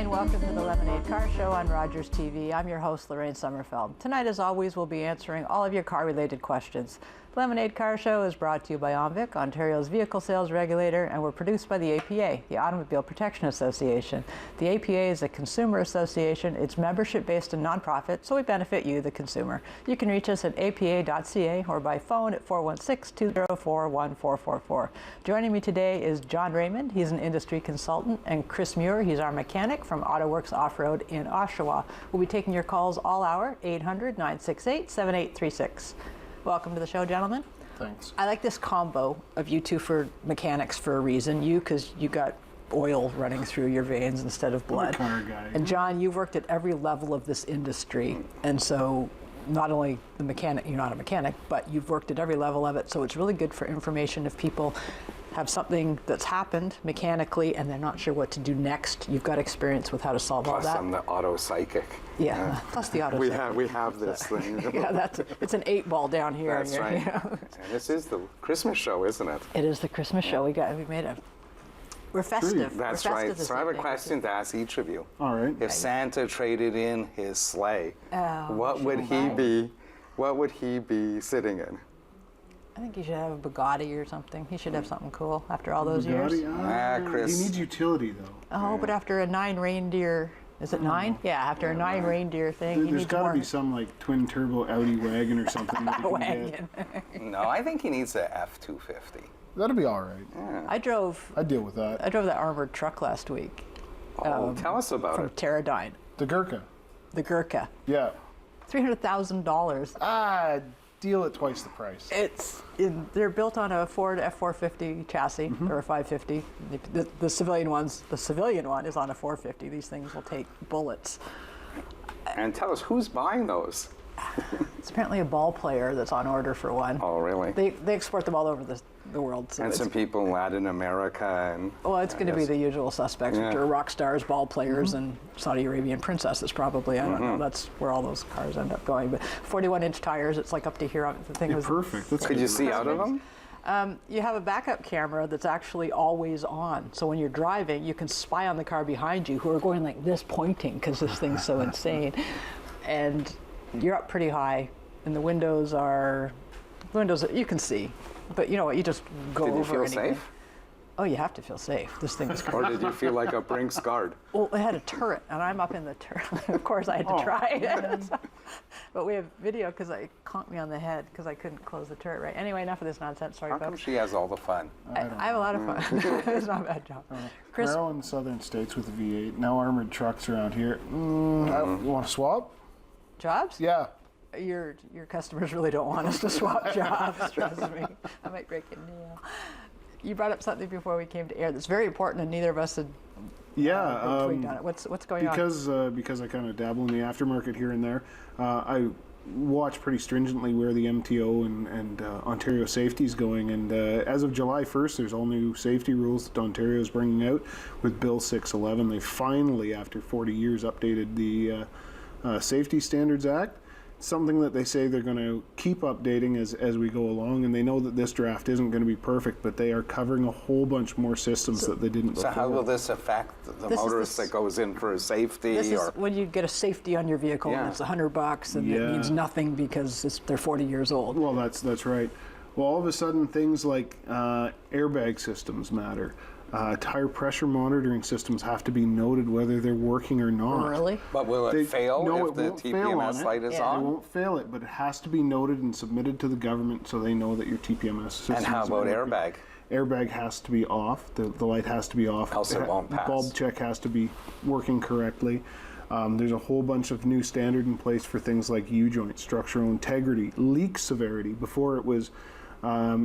and welcome to the Lemonade Car Show on Rogers TV. I'm your host, Lorraine Sommerfeld. Tonight, as always, we'll be answering all of your car-related questions. The Lemonade Car Show is brought to you by OMVIC, Ontario's vehicle sales regulator, and we're produced by the APA, the Automobile Protection Association. The APA is a consumer association. It's membership-based and nonprofit, so we benefit you, the consumer. You can reach us at apa.ca or by phone at 416-204-1444. Joining me today is John Raymond. He's an industry consultant, and Chris Muir. He's our mechanic from AutoWorks Off-Road in Oshawa. We'll be taking your calls all hour, 800-968-7836. Welcome to the show, gentlemen. Thanks. I like this combo of you two for mechanics for a reason. You, because you got oil running through your veins instead of blood. I'm a car guy. And John, you've worked at every level of this industry. And so not only the mechanic, you're not a mechanic, but you've worked at every level of it. So it's really good for information if people have something that's happened mechanically and they're not sure what to do next. You've got experience with how to solve all that. Plus I'm the auto psychic. Yeah, plus the auto psychic. We have this thing. Yeah, it's an 8-ball down here. That's right. You know? And this is the Christmas show, isn't it? It is the Christmas show. We're festive. That's We're right. festive So I have a question to ask each of you. All right. If Santa traded in his sleigh, what would he be sitting in? I think he should have a Bugatti or something. He should have something cool after all those years. Chris. He needs utility, though. Oh, but after a 9 reindeer, is it 9? Yeah, after a 9 reindeer thing, he There's needs got more. to be some like twin turbo Audi wagon or something that he can wagon. get. No, I think he needs a F-250. That'll be all right. Yeah. I drove I'd deal with that. that armored truck last week. Tell us about From it. Pterodyne, The Gurkha. the Gurkha. Yeah. $300,000. Deal at twice the price. They're built on a Ford F450 chassis or a 550. The civilian one is on a 450. These things will take bullets. And tell us, who's buying those? It's apparently a ball player that's on order for one. Oh, really? They export them all over the world. So And some people in Latin America and... Well, it's going to be the usual suspects, which are rock stars, ball players, and Saudi Arabian princesses probably. I don't know. That's where all those cars end up going. But 41-inch tires, it's like up to here. The thing was perfect. Could you see out of them? You have a backup camera that's actually always on. So when you're driving, you can spy on the car behind you who are going like this, pointing, because this thing's so insane. And you're up pretty high, and the windows that you can see. But you know what? You just go over. Did you feel anything. safe? Oh, you have to feel safe. This thing is crazy. Or did you feel like a Brinks guard? Well, it had a turret, and I'm up in the turret. Of course, I had to try it. But we have video because it conked me on the head because I couldn't close the turret right. Anyway, enough of this nonsense. Sorry, How come folks. she has all the fun? I have a lot of fun. It's not a bad job. Chris, Maryland, southern states with a V8. Now armored trucks around here. You want to swap? jobs? Yeah. Your customers really don't want us to swap jobs, trust me. I might break a nail. You brought up something before we came to air that's very important, and neither of us had tweaked on it. What's going on? Because I kind of dabble in the aftermarket here and there, I watch pretty stringently where the MTO and Ontario safety is going, and as of July 1st, there's all new safety rules that Ontario is bringing out with Bill 611. They finally, after 40 years, updated the Safety Standards Act. Something that they say they're going to keep updating as we go along, and they know that this draft isn't going to be perfect, but they are covering a whole bunch more systems that they didn't before. So how will this affect the motorist that goes in for safety? This is when you get a safety on your vehicle and it's $100 and it means nothing because they're 40 years old. Well, that's right. Well, all of a sudden things like airbag systems matter. Tire pressure monitoring systems have to be noted whether they're working or not. Really? But will it fail no, if the TPMS light is They on? won't fail it, but it has to be noted and submitted to the government so they know that your TPMS system And how about airbag? Airbag has to be off. The light has to be off. Else it won't pass. Bulb check has to be working correctly. There's a whole bunch of new standard in place for things like U-joint, structural integrity, leak severity. Before it was,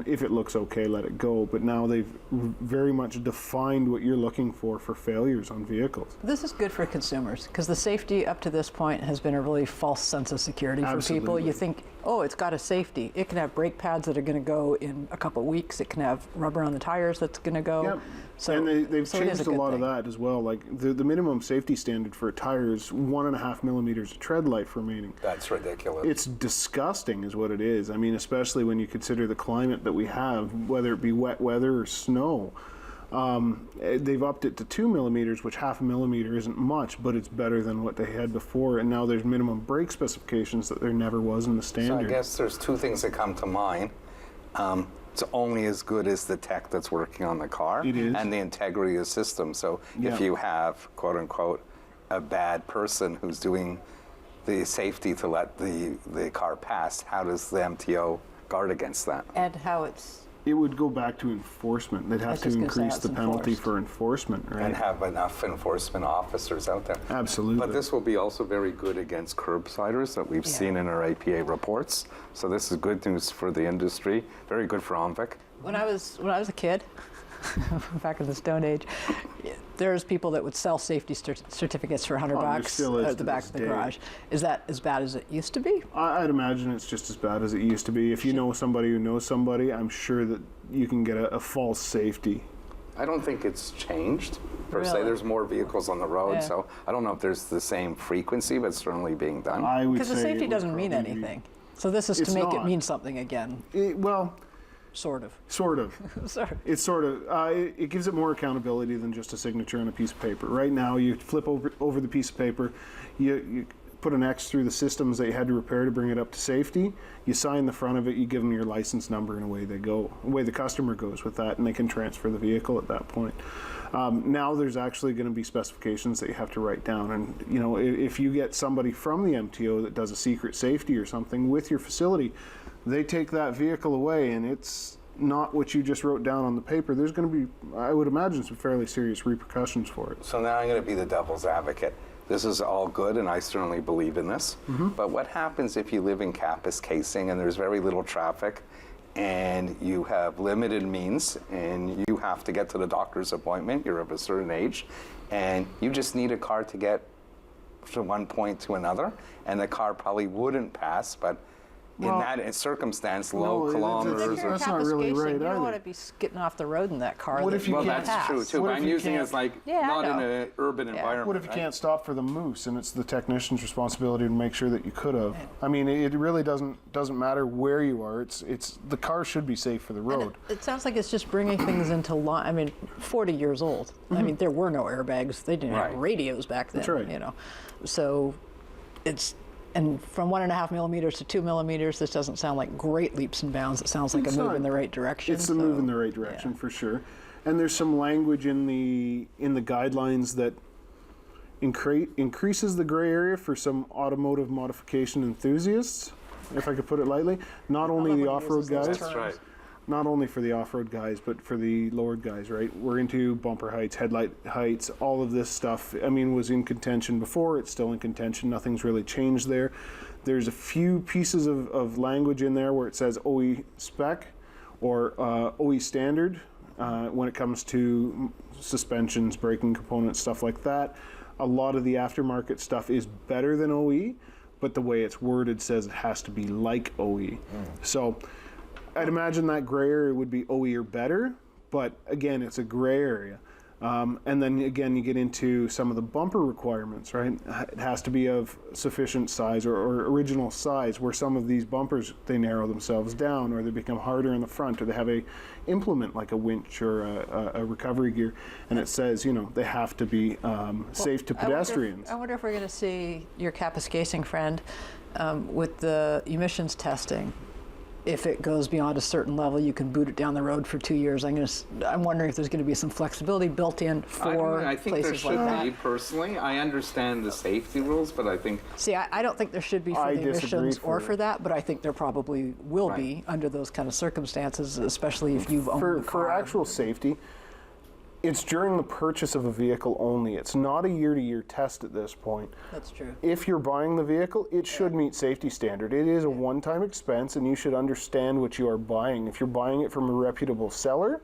if it looks okay, let it go. But now they've very much defined what you're looking for failures on vehicles. This is good for consumers because the safety up to this point has been a really false sense of security for people. You think, oh, it's got a safety. It can have brake pads that are going to go in a couple of weeks. It can have rubber on the tires that's going to go. Yep. So, and they've changed a lot of thing. that as well. Like the minimum safety standard for a tire is 1.5 millimeters of tread life remaining. That's ridiculous. It's disgusting is what it is. I mean, especially when you consider the climate that we have, whether it be wet weather or snow. They've upped it to 2 millimeters, which 0.5 millimeter isn't much, but it's better than what they had before. And now there's minimum brake specifications that there never was in the standard. So I guess there's two things that come to mind. It's only as good as the tech that's working on the car It is. and the integrity of the system. So if you have, quote unquote, a bad person who's doing the safety to let the car pass, how does the MTO guard against that? And how it's... It would go back to enforcement. They'd have to increase the penalty for enforcement, right? And have enough enforcement officers out there. Absolutely. But this will be also very good against curbsiders that we've seen in our APA reports. So this is good news for the industry. Very good for OMVIC. When I was a kid, back in the Stone Age, there's people that would sell safety certificates for $100 at the back of the garage. Is that as bad as it used to be? I'd imagine it's just as bad as it used to be. If you know somebody who knows somebody, I'm sure that you can get a false safety. I don't think it's changed per se. Really? There's more vehicles on the road, Yeah. so I don't know if there's the same frequency, but it's certainly being done. I would Because say the safety it would doesn't mean probably be- anything. So this is It's to make it not. mean something again, Well, sort of. sort of. Sorry. It's sort of, it gives it more accountability than just a signature on a piece of paper. Right now, you flip over the piece of paper, you put an X through the systems that you had to repair to bring it up to safety, you sign the front of it, you give them your license number, and away they go. Away the customer goes with that, and they can transfer the vehicle at that point. Now there's actually going to be specifications that you have to write down, and you know, if you get somebody from the MTO that does a secret safety or something with your facility, they take that vehicle away and it's not what you just wrote down on the paper. There's going to be, I would imagine, some fairly serious repercussions for it. So now I'm going to be the devil's advocate. This is all good, and I certainly believe in this. But what happens if you live in Kapuskasing and there's very little traffic, and you have limited means, and you have to get to the doctor's appointment, you're of a certain age, and you just need a car to get from one point to another, and the car probably wouldn't pass, but in that circumstance, low No, kilometers. If you're That's not really right you don't either. want to be getting off the road in that car. What that if you Well, can't that's true too. What But if I'm you using it can't- as like Yeah, I not in know. an urban environment. What if you right? can't stop for the moose and it's the technician's responsibility to make sure that you could have? I mean, it really doesn't matter where you are. It's the car should be safe for the And road. it sounds like it's just bringing things into line. I mean, 40 years old. I mean, there were no airbags. They didn't have Right. radios back then. That's right. You know, so it's. And from 1.5 millimeters to 2 millimeters, this doesn't sound like great leaps and bounds. It sounds like It's a move not. in the right direction. It's a move in the right direction for sure. And there's some language in the guidelines that increases the gray area for some automotive modification enthusiasts, if I could put it lightly. Not only the off-road guys. That's right. Not only for the off-road guys, but for the lowered guys, right? We're into bumper heights, headlight heights, all of this stuff. I mean, was in contention before. It's still in contention. Nothing's really changed there. There's a few pieces of language in there where it says OE spec or OE standard when it comes to suspensions, braking components, stuff like that. A lot of the aftermarket stuff is better than OE, but the way it's worded says it has to be like OE. So I'd imagine that gray area would be OE or better, but again, it's a gray area. And then again, you get into some of the bumper requirements, right? It has to be of sufficient size or original size, where some of these bumpers, they narrow themselves down, or they become harder in the front, or they have a implement like a winch or a recovery gear, and it says, you know, they have to be safe to pedestrians. I wonder if we're going to see your Kapuskasing friend with the emissions testing. If it goes beyond a certain level, you can boot it down the road for 2 years. I'm wondering if there's going to be some flexibility built in for I think there places should like be, that. personally. I understand the safety rules, but I think See, I don't think there should be for I the disagree emissions or for- for that, but I think there probably will Right. be under those kind of circumstances, especially if you've owned the car. For actual safety, it's during the purchase of a vehicle only. It's not a year-to-year test at this point. That's true. If you're buying the vehicle, it should meet safety standard. It is a one-time expense, and you should understand what you are buying. If you're buying it from a reputable seller,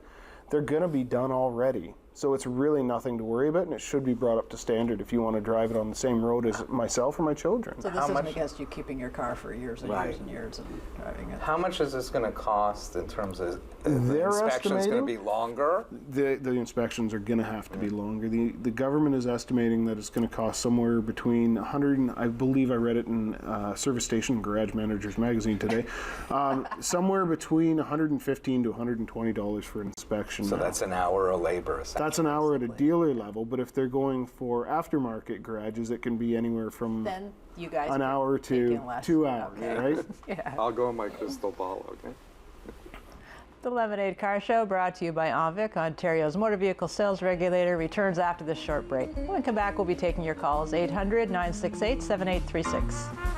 they're going to be done already. So it's really nothing to worry about, and it should be brought up to standard if you want to drive it on the same road as myself or my children. So this isn't against you keeping your car for years and years and years and driving it. How much is this going to cost in terms of They're the inspection's going to be estimating- longer? The inspections are going to have to be longer. The government is estimating that it's going to cost somewhere between 100 and I believe I read it in Service Station Garage Manager's magazine today, somewhere between $115 to $120 for inspection. So now. that's an hour of labor. That's an hour at a dealer level, but if they're going for aftermarket garages, it can be anywhere from Then you guys an can hour take to in less. 2 hours, Okay. right? Yeah. I'll go in my crystal ball, okay? The Lemonade Car Show, brought to you by OMVIC, Ontario's motor vehicle sales regulator, returns after this short break. When we come back, we'll be taking your calls, 800-968-7836.